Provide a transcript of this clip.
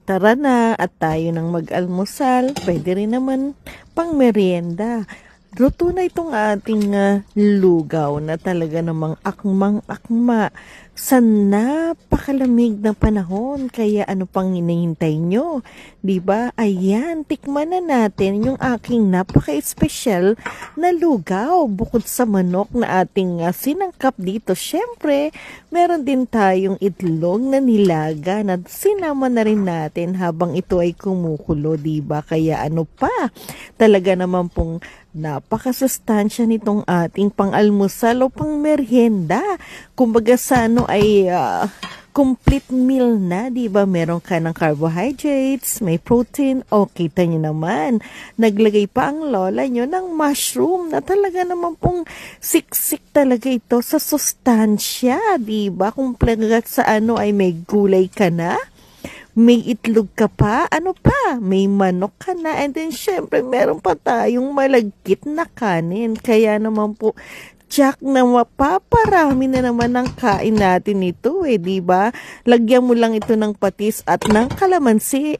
Tara na at tayo nang mag-almusal. Pwede rin naman pang merienda. Luto na itong ating lugaw na talaga namang akmang-akma sa napakalamig na panahon. Kaya ano pang hinihintay nyo? Diba? Ayan, tikman na natin yung aking napaka-espesyal na lugaw. Bukod sa manok na ating sinangkap dito, syempre, meron din tayong itlog na nilaga na sinama na rin natin habang ito ay kumukulo, diba? Kaya ano pa? Talaga naman pong napakasustansya nitong ating pang-almusal o pang-merienda. Kumbaga sa ano ay complete meal na, di ba? Meron ka ng carbohydrates, may protein, o kita nyo naman. Naglagay pa ang lola nyo ng mushroom na talaga naman pong siksik talaga ito sa sustansya, di ba? Kung plagat sa ano ay may gulay ka na, may itlog ka pa, ano pa, may manok ka na, and then syempre meron pa tayong malagkit na kanin. Kaya naman po, Jack, na mapaparami na naman ang kain natin ito di ba? Lagyan mo lang ito ng patis at ng kalamansi